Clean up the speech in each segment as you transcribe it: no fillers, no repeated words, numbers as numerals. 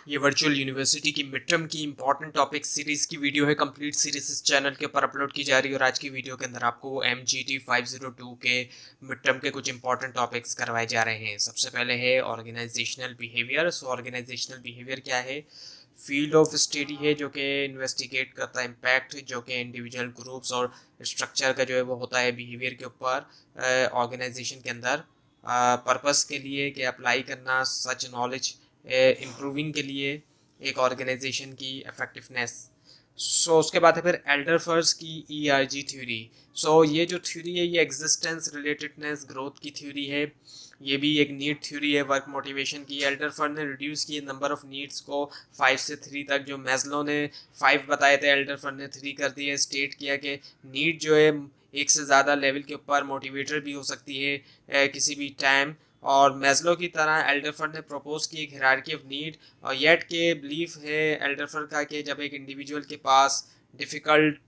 ये virtual university की mid term की इंपॉर्टेंट टॉपिक सीरीज की वीडियो है। कंप्लीट सीरीज इस चैनल के ऊपर अपलोड की जा रही है और आज की वीडियो के अंदर आपको MGT 502 के मिड टर्म के कुछ इंपॉर्टेंट टॉपिक्स करवाए जा रहे हैं। सबसे पहले है ऑर्गेनाइजेशनल बिहेवियर। सो ऑर्गेनाइजेशनल बिहेवियर क्या है? फील्ड ऑफ स्टडी है जो कि इन्वेस्टिगेट करता है इम्पैक्ट जो कि इंडिविजुअल ग्रुप्स और स्ट्रक्चर का जो है वो होता है बिहेवियर के ऊपर ऑर्गेनाइजेशन के अंदर पर्पस के लिए कि अप्लाई करना सच नॉलेज इम्प्रूविंग के लिए एक ऑर्गेनाइजेशन की इफेक्टिवनेस। सो उसके बाद है फिर एल्डरफर्स की ERG थ्योरी। सो ये जो थ्योरी है ये एग्जिस्टेंस रिलेटेडनेस ग्रोथ की थ्योरी है। ये भी एक नीड थ्योरी है वर्क मोटिवेशन की। एल्डरफर ने रिड्यूस किए नंबर ऑफ नीड्स को 5 से 3 तक। जो मैस्लो ने 5 बताए थे एल्डरफर ने 3 कर दिए। स्टेट किया कि नीड जो है एक से ज़्यादा लेवल के ऊपर मोटिवेटर भी हो सकती है किसी भी टाइम। और मैस्लो की तरह एल्डरफर ने प्रपोज की एक हायरार्की ऑफ नीड। और येट के बिलीफ है एल्डरफर का कि जब एक इंडिविजुअल के पास डिफ़िकल्ट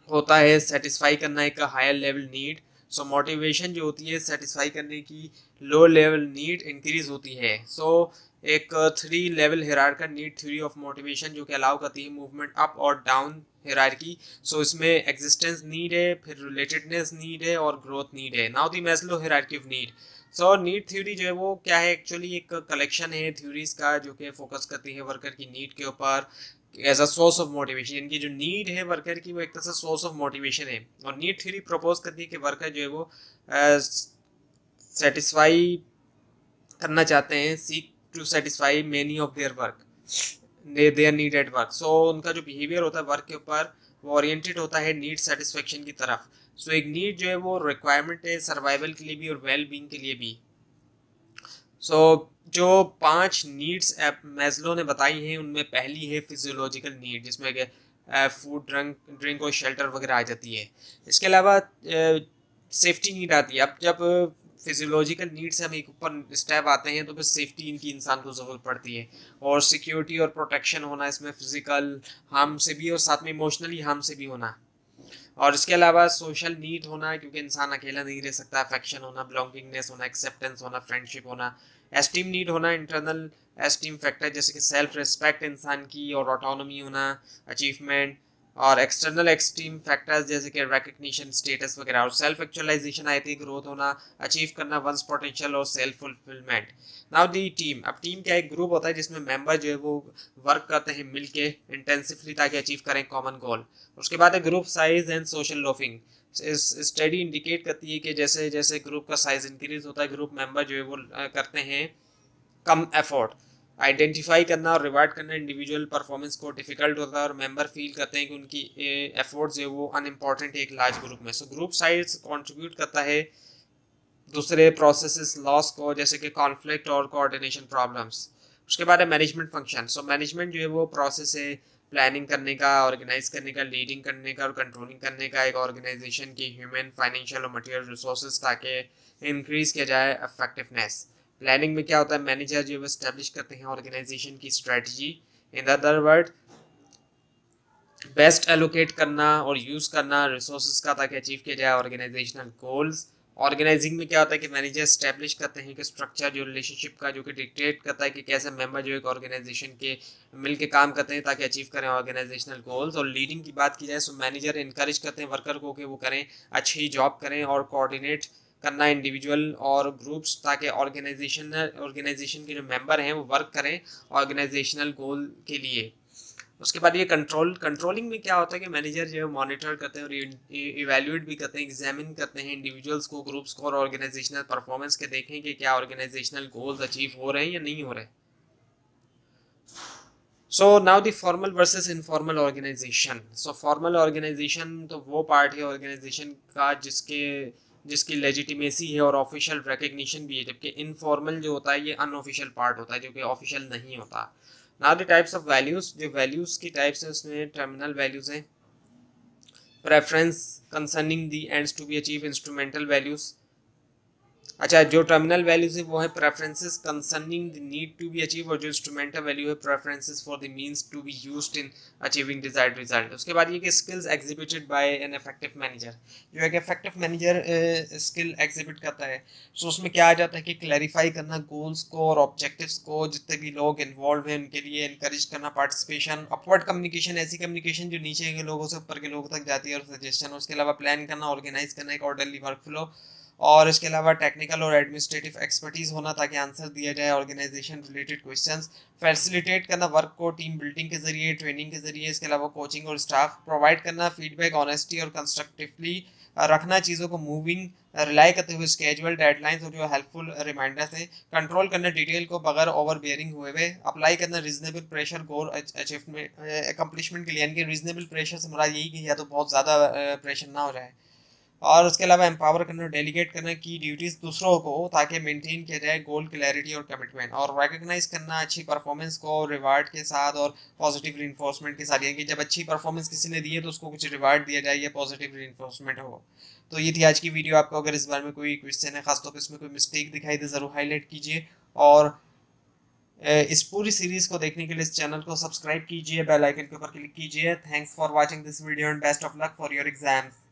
होता है सेटिस्फाई करना एक higher level need, so motivation जो होती है सेटिस्फाई करने की लो लेवल नीड इंक्रीज होती है। सो एक 3 level hierarchical need theory of motivation जो कि अलाउ करती है मूवमेंट अप और डाउन हिरार्की। सो इसमें एग्जिस्टेंस नीड है, फिर रिलेटेडनेस नीड है और ग्रोथ नीड है। Now the Maslow hierarchy of need. So need theory जो है वो क्या है? एक्चुअली एक कलेक्शन है थ्योरीज का जो कि फोकस करती है वर्कर की नीड के ऊपर as a source of motivation. इनकी जो नीड है वर्कर की वो एक तरह से सोर्स ऑफ मोटिवेशन है। और नीड थ्योरी प्रपोज करती है कि वर्कर जो है वो सेटिस्फाई करना चाहते हैं, seek to satisfy many of their work their need at work. So उनका जो बिहेवियर होता है वर्क के ऊपर वो ओरिएंटेड होता है नीड सेटिस्फेक्शन की तरफ। सो एक नीड जो है वो रिक्वायरमेंट है सर्वाइवल के लिए भी और वेल बीइंग के लिए भी। सो जो 5 नीड्स मैस्लो ने बताई हैं उनमें पहली है फिजियोलॉजिकल नीड, जिसमें कि फूड ड्रिंक और शेल्टर वगैरह आ जाती है। इसके अलावा सेफ्टी नीड आती है। अब जब फिजियोलॉजिकल नीड से हम एक ऊपर स्टेप आते हैं तो फिर सेफ्टी इनकी इंसान को ज़रूरत पड़ती है। और सिक्योरिटी और प्रोटेक्शन होना इसमें फिजिकल हार्म से भी और साथ में इमोशनली हार्म से भी होना। और इसके अलावा सोशल नीड होना, क्योंकि इंसान अकेला नहीं रह सकता। अफेक्शन होना, बिलोंगिंगनेस होना, एक्सेप्टेंस होना, फ्रेंडशिप होना। एस्टीम नीड होना, इंटरनल एस्टीम फैक्टर जैसे कि सेल्फ रिस्पेक्ट इंसान की और ऑटोनॉमी होना, अचीवमेंट। और एक्सटर्नल एक्सट्रीम फैक्टर्स जैसे कि रिकग्निशन, स्टेटस वगैरह। और सेल्फ एक्चुअलाइजेशन आई थी, ग्रोथ होना, अचीव करना वंस पोटेंशियल और self fulfilment. Now the team. अब टीम क्या एक ग्रुप होता है जिसमें मेंबर जो है वो वर्क करते हैं मिलके इंटेंसिवली ताकि अचीव करें कॉमन गोल। उसके बाद है group size and social loafing. इस स्टडी इंडिकेट करती है कि जैसे जैसे ग्रुप का साइज इंक्रीज होता है ग्रुप मेंबर जो है वो करते हैं कम एफर्ट। आइडेंटिफाई करना और रिवार्ड करना इंडिविजुअल परफॉर्मेंस को डिफिकल्ट होता है और मेंबर फील करते हैं कि उनकी एफर्ट्स है वो अनइम्पॉर्टेंट है एक लार्ज ग्रुप में। सो ग्रुप साइज कंट्रीब्यूट करता है दूसरे प्रोसेसेस लॉस को, जैसे कि कॉन्फ्लिक्ट और कोऑर्डिनेशन प्रॉब्लम्स। उसके बाद है मैनेजमेंट फंक्शन। सो मैनेजमेंट जो है वो प्रोसेस है प्लानिंग करने का, ऑर्गेनाइज करने का, लीडिंग करने का और कंट्रोलिंग करने का एक ऑर्गेनाइजेशन की ह्यूमन, फाइनेंशियल और मटेरियल रिसोर्सेज ताकि इंक्रीज किया जाए इफेक्टिवनेस। प्लानिंग में क्या होता है? मैनेजर जो है स्टैब्लिश करते हैं ऑर्गेनाइजेशन की strategy. In other word best allocate करना और यूज़ करना रिसोर्सेज का ताकि अचीव किया जाए ऑर्गेनाइजेशनल गोल्स। ऑर्गेनाइजिंग में क्या होता है कि मैनेजर स्टैब्लिश करते हैं कि स्ट्रक्चर जो रिलेशनशिप का जो कि डिक्टेट करता है कि कैसे मेंबर जो एक ऑर्गेनाइजेशन के मिल के काम करते हैं ताकि अचीव करें ऑर्गेनाइजेशनल गोल्स। और लीडिंग की बात की जाए तो मैनेजर इनकरेज करते हैं वर्कर को कि वो करें अच्छी जॉब करें और कोऑर्डिनेट करना इंडिविजुअल और ग्रुप्स ताकि ऑर्गेनाइजेशन के जो मेंबर हैं वो वर्क करें ऑर्गेनाइजेशनल गोल के लिए। उसके बाद ये कंट्रोलिंग में क्या होता है कि मैनेजर जो है मॉनिटर करते हैं और इवेल्युएट भी करते हैं, एग्जामिन करते हैं इंडिविजुअल्स को, ग्रुप्स को और ऑर्गेनाइजेशनल परफॉर्मेंस के, देखें कि क्या ऑर्गेनाइजेशनल गोल्स अचीव हो रहे हैं या नहीं हो रहे। So now the formal versus informal organisation. So formal organisation तो वो पार्ट है ऑर्गेनाइजेशन का जिसकी लेजिटिमेसी है और ऑफिशियल रिकग्निशन भी है, जबकि इनफॉर्मल जो होता है ये अनऑफिशियल पार्ट होता है जो कि ऑफिशियल नहीं होता। Now the types of values. जो वैल्यूज की टाइप्स हैं उसमें टर्मिनल वैल्यूज हैं, preference concerning the ends to be achieve, instrumental values, अच्छा, जो टर्मिनल वैल्यूज है वो है preferences concerning the need to be achieve, और जो इंस्ट्रूमेंटल वैल्यू है preferences for the means to be used in achieving desired result. उसके बाद ये कि skills exhibited by an effective manager, जो एक इफेक्टिव मैनेजर स्किल एग्जिबिट करता है। सो उसमें क्या आ जाता है कि क्लैरिफाई करना गोल्स को और ऑब्जेक्टिव्स को, जितने भी लोग इन्वॉल्व हैं उनके लिए इनकरेज करना पार्टिसिपेशन, अपवर्ड कम्युनिकेशन, ऐसी कम्युनिकेशन जो नीचे के लोगों से ऊपर के लोगों तक जाती है और सजेशन। उसके अलावा प्लान करना, ऑर्गेनाइज करना एक ऑर्डरली वर्क फ्लो, और इसके अलावा टेक्निकल और एडमिनिस्ट्रेटिव एक्सपर्टीज होना ताकि आंसर दिया जाए ऑर्गेनाइजेशन रिलेटेड क्वेश्चंस, फैसिलिटेट करना वर्क को टीम बिल्डिंग के जरिए, ट्रेनिंग के जरिए। इसके अलावा कोचिंग और स्टाफ प्रोवाइड करना, फीडबैक ऑनेस्टी और कंस्ट्रक्टिवली रखना, चीज़ों को मूविंग रिलाई करते हुए स्केजुअल डेडलाइंस और जो हेल्पफुल रिमाइंडर्स है, कंट्रोल करना डिटेल को बगैर ओवर बियरिंग हुए, अप्लाई करना रीजनेबल प्रेशर गोल अचीवमेंट अकम्पलिशमेंट के लिए, यानी कि रीजनेबल प्रेशर से हमारा यही कि या तो बहुत ज़्यादा प्रेशर ना हो जाए। और उसके अलावा एम्पावर करना, डेलीगेट करना की ड्यूटीज दूसरों को ताकि मेंटेन किया जाए गोल क्लैरिटी और कमिटमेंट, और रिकॉग्नाइज करना अच्छी परफॉर्मेंस को रिवार्ड के साथ और पॉजिटिव रीइंफोर्समेंट के साथ, यानी कि जब अच्छी परफॉर्मेंस किसी ने दी है तो उसको कुछ रिवार्ड दिया जाए या पॉजिटिव रीइंफोर्समेंट हो। तो ये थी आज की वीडियो। आपको अगर इस बारे में कोई क्वेश्चन है, खासतौर पर इसमें कोई मिस्टेक दिखाई दे ज़रूर हाईलाइट कीजिए, और इस पूरी सीरीज को देखने के लिए इस चैनल को सब्सक्राइब कीजिए, बेल आइकन के ऊपर क्लिक कीजिए। Thanks for watching this video and best of luck for your exams.